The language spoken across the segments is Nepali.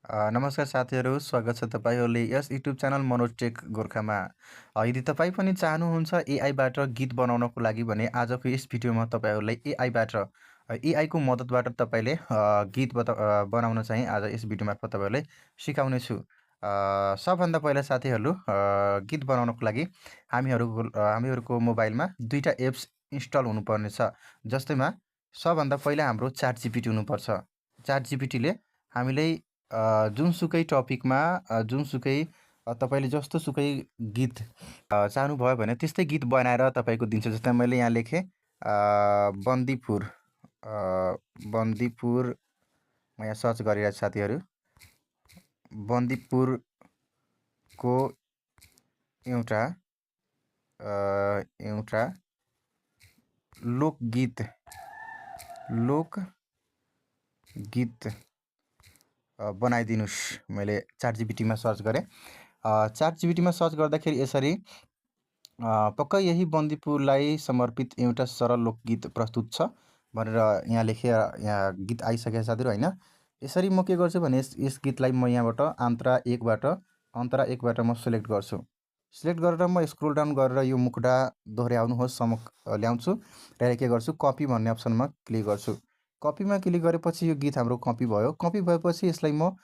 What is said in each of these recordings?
नमस्कार साथीहरू, स्वागत छ तपाईँहरूले यस युट्युब च्यानल मनोज टेक गोर्खामा। यदि तपाईँ पनि चाहनुहुन्छ एआईबाट गीत बनाउनको लागि भने आजको यस भिडियोमा तपाईँहरूलाई एआईको मद्दतबाट तपाईँले बनाउन चाहिँ आज यस भिडियो मार्फत तपाईँहरूलाई सिकाउनेछु। सबभन्दा पहिला साथीहरू गीत बनाउनको लागि हामीहरूको मोबाइलमा दुईवटा एप्स इन्स्टल हुनुपर्नेछ। जस्तैमा सबभन्दा पहिला हाम्रो ChatGPT हुनुपर्छ। ChatGPTले हामीलाई जुनसुकै टपिकमा जुनसुकै तपाईँले जस्तोसुकै गीत चाहनुभयो भने त्यस्तै गीत बनाएर तपाईँको दिन्छ। जस्तै मैले यहाँ लेखेँ बन्दीपुर म यहाँ सर्च गरिरहेको छु साथीहरू। बन्दीपुरको एउटा लोकगीत बनाइदिनुस्। मैले ChatGPTमा सर्च गरेँ। ChatGPTमा सर्च गर्दाखेरि यसरी पक्कै यही बन्दीपुरलाई समर्पित एउटा सरल लोकगीत प्रस्तुत छ भनेर यहाँ लेखेर यहाँ गीत आइसकेको साथीहरू होइन। यसरी म के गर्छु भने यस गीतलाई म यहाँबाट अन्तरा एकबाट म सिलेक्ट गर्छु। सिलेक्ट गरेर म स्क्रोल डाउन गरेर यो मुखडा दोहोऱ्याउनुहोस् सम्म ल्याउँछु र के गर्छु कपी भन्ने अप्सनमा क्लिक गर्छु। कपीमा क्लिक गरेपछि यो गीत हाम्रो कपी भयो। कपी भएपछि यसलाई म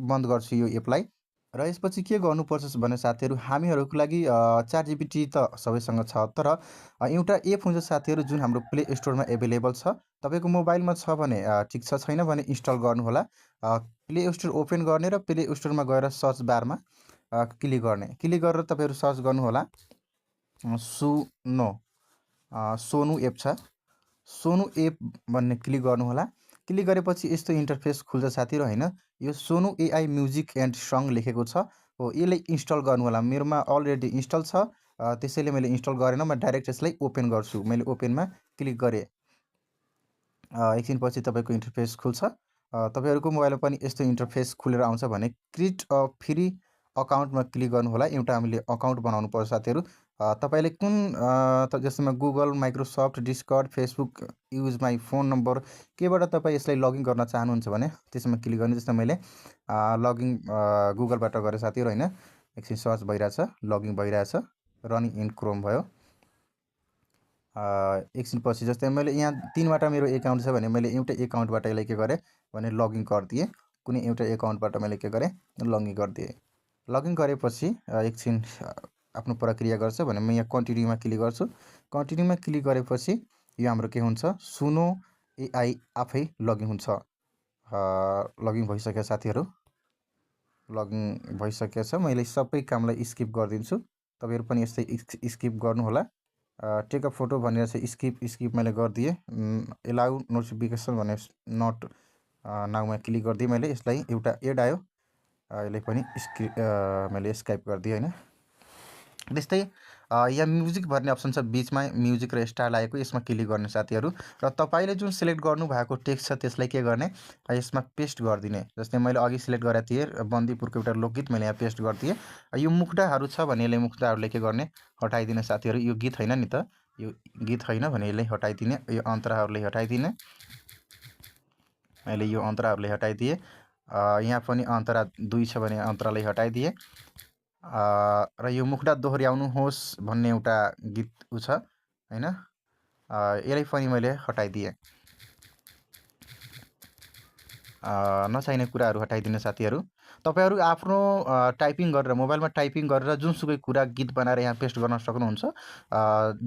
बन्द गर्छु यो एपलाई। र यसपछि के गर्नुपर्छ भने साथीहरू हामीहरूको लागि ChatGPT त सबैसँग छ, तर एउटा एप हुन्छ साथीहरू जुन हाम्रो प्ले स्टोरमा एभाइलेबल छ। तपाईँको मोबाइलमा छ भने ठिक छ, छैन भने इन्स्टल गर्नुहोला। प्ले स्टोर ओपन गर्ने र प्ले स्टोरमा गएर सर्च बारमा क्लिक गर्ने। क्लिक गरेर तपाईँहरू सर्च गर्नुहोला सोनु एप छ। सोनु एप भन्ने क्लिक गर्नुहोला। क्लिक गरेपछि यस्तो इन्टरफेस खुल्छ साथीहरू होइन। यो Sonu AI music and song लेखेको छ हो, यसलाई इन्स्टल गर्नुहोला। मेरोमा अलरेडी इन्स्टल छ, त्यसैले मैले इन्स्टल गरेन। म डाइरेक्ट यसलाई ओपन गर्छु। मैले ओपनमा क्लिक गरेँ। एकछिनपछि तपाईँको इन्टरफेस खुल्छ। तपाईँहरूको मोबाइलमा पनि यस्तो इन्टरफेस खुलेर आउँछ भने क्रिएट अ फ्री अकाउन्टमा क्लिक गर्नुहोला। एउटा हामीले अकाउन्ट बनाउनु पर्छ साथीहरू। तपाईँले कुन जस्तैमा Google, Microsoft, Discord, Facebook, use my phone number केबाट तपाईँ यसलाई लगइन गर्न चाहनुहुन्छ भने त्यसमा क्लिक गर्ने। जस्तै मैले लगइन गुगलबाट गरेँ साथीहरू होइन। एकछिन सर्च भइरहेछ, लगइन भइरहेछ, रनिङ इन क्रोम भयो। एकछिनपछि जस्तै मैले यहाँ 3वटा मेरो एकाउन्ट छ भने मैले एउटा एकाउन्टबाट यसलाई के गरेँ भने लगइन गरिदिएँ। कुनै एउटा एकाउन्टबाट मैले के गरेँ लगइन गरिदिएँ। लगइन गरेपछि एकछिन आफ्नो प्रक्रिया गर्छ भने म यहाँ कन्टिन्यूमा क्लिक गर्छु। कन्टिन्यूमा क्लिक गरेपछि यो हाम्रो के हुन्छ सुनो एआई आफै लगइन हुन्छ। लगइन भइसक्यो साथीहरू, लगइन भइसकेको छ। मैले सबै कामलाई स्किप गरिदिन्छु। तपाईँहरू पनि यस्तै स्किप गर्नुहोला। टेक अ फोटो भनेर चाहिँ स्किप मैले गरिदिएँ। एलाउ नोटिफिकेसन भने नट नाउमा क्लिक गरिदिएँ मैले। यसलाई एउटा एड आयो, यसलाई पनि मैले स्काइप गरिदिएँ होइन। त्यस्तै यहाँ म्युजिक भन्ने अप्सन छ बिचमा, म्युजिक र स्टाइल आएको, यसमा क्लिक गर्ने साथीहरू। र तपाईँले जुन सिलेक्ट गर्नुभएको टेक्स्ट छ त्यसलाई के गर्ने यसमा पेस्ट गरिदिने। जस्तै मैले अघि सिलेक्ट गरेको थिएँ बन्दीपुरको एउटा लोकगीत, मैले यहाँ पेस्ट गरिदिएँ। यो मुखडाहरू छ भने यसले मुखडाहरूले के गर्ने हटाइदिने साथीहरू। यो गीत होइन नि त, यो गीत होइन भने यसलाई हटाइदिने। यो अन्तराहरूले हटाइदिने, मैले यो अन्तराहरूले हटाइदिएँ। यहाँ पनि अन्तरा 2 छ भने अन्तरालाई हटाइदिएँ। र यो मुखडा दोहोऱ्याउनुहोस् भन्ने एउटा गीत छ होइन, यसलाई पनि मैले हटाइदिएँ। नचाहिने कुराहरू हटाइदिने साथीहरू। तपाईँहरू आफ्नो टाइपिङ गरेर मोबाइलमा टाइपिङ गरेर जुनसुकै कुरा गीत बनाएर यहाँ पेस्ट गर्न सक्नुहुन्छ।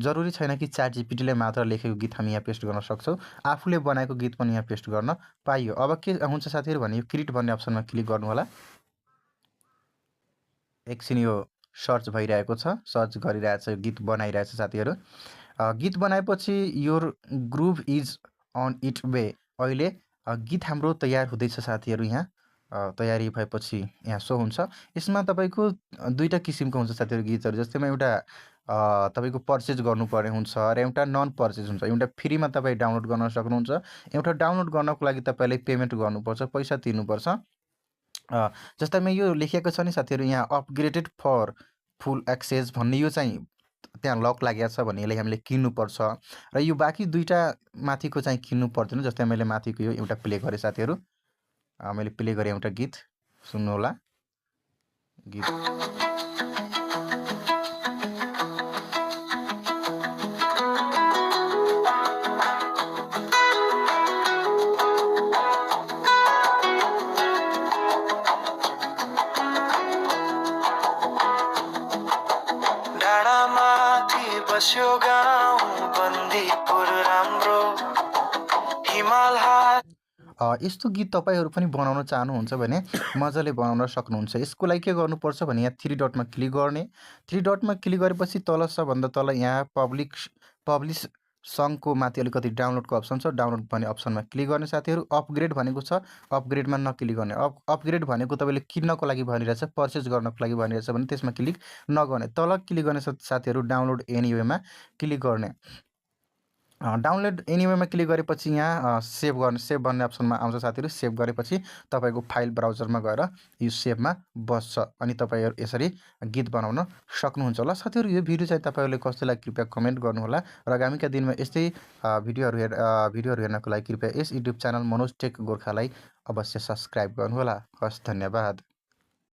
जरुरी छैन कि ChatGPTले मात्र लेखेको गीत हामी यहाँ पेस्ट गर्न सक्छौँ। आफूले बनाएको गीत पनि यहाँ पेस्ट गर्न पाइयो। अब के हुन्छ साथीहरू भने यो क्रिएट भन्ने अप्सनमा क्लिक गर्नुहोला। एकछिन यो सर्च भइरहेको छ, सर्च गरिरहेछ, गीत बनाइरहेछ साथीहरू। गीत बनाएपछि your groove is on it way. अहिले गीत हाम्रो तयार हुँदैछ साथीहरू। यहाँ तयारी भएपछि यहाँ सो हुन्छ। यसमा तपाईँको 2टा किसिमको हुन्छ साथीहरू गीतहरू। जस्तैमा एउटा तपाईँको पर्चेज गर्नुपर्ने हुन्छ र एउटा नन पर्चेज हुन्छ। एउटा फ्रीमा तपाईँ डाउनलोड गर्न सक्नुहुन्छ, एउटा डाउनलोड गर्नको लागि तपाईँले पेमेन्ट गर्नुपर्छ, पैसा तिर्नुपर्छ। जस्तैमा यो लेखेको छ नि साथीहरू यहाँ अपग्रेडेड फर फुल एक्सेस भन्ने, यो चाहिँ त्यहाँ लक लागेको छ भने यसलाई हामीले किन्नुपर्छ। र यो बाँकी 2टा माथिको चाहिँ किन्नु पर्दैन। जस्तै मैले माथिको यो एउटा प्ले गरेँ साथीहरू। मैले प्ले गरेँ एउटा गीत सुन्नुहोला। गीत डाँडामाथि बस्यो गाउँ बन्दीपुर राम्रो हिमाल यस्तो गीत तपाईँहरू पनि बनाउन चाहनुहुन्छ भने मजाले बनाउन सक्नुहुन्छ। यसको लागि के गर्नुपर्छ भने यहाँ 3 डटमा क्लिक गर्ने। 3 डटमा क्लिक गरेपछि तल सबभन्दा तल यहाँ पब्लिस सङको माथि अलिकति डाउनलोडको अप्सन छ। डाउनलोड भन्ने अप्सनमा क्लिक गर्ने साथीहरू। अपग्रेड भनेको छ, अपग्रेडमा नक्लिक गर्ने। अपग्रेड भनेको तपाईँले किन्नको लागि भनिरहेछ, पर्चेस गर्नको लागि भनिरहेछ भने त्यसमा क्लिक नगर्ने। तल क्लिक गर्ने साथीहरू डाउनलोड एनिवेमा क्लिक गर्ने। डाउनलोड एनिवेमा क्लिक गरेपछि यहाँ सेभ भन्ने अप्सनमा आउँछ साथीहरू। सेभ गरेपछि तपाईँको फाइल ब्राउजरमा गएर यो सेभमा बस्छ अनि तपाईँहरू यसरी गीत बनाउन सक्नुहुन्छ होला। साथीहरू यो भिडियो चाहिँ तपाईँहरूले कस्तो लाग्यो कृपया कमेन्ट गर्नुहोला र आगामीका दिनमा यस्तै भिडियोहरू हेर्नको लागि कृपया यस युट्युब च्यानल मनोज टेक गोर्खालाई अवश्य सब्सक्राइब गर्नुहोला। हस्, धन्यवाद।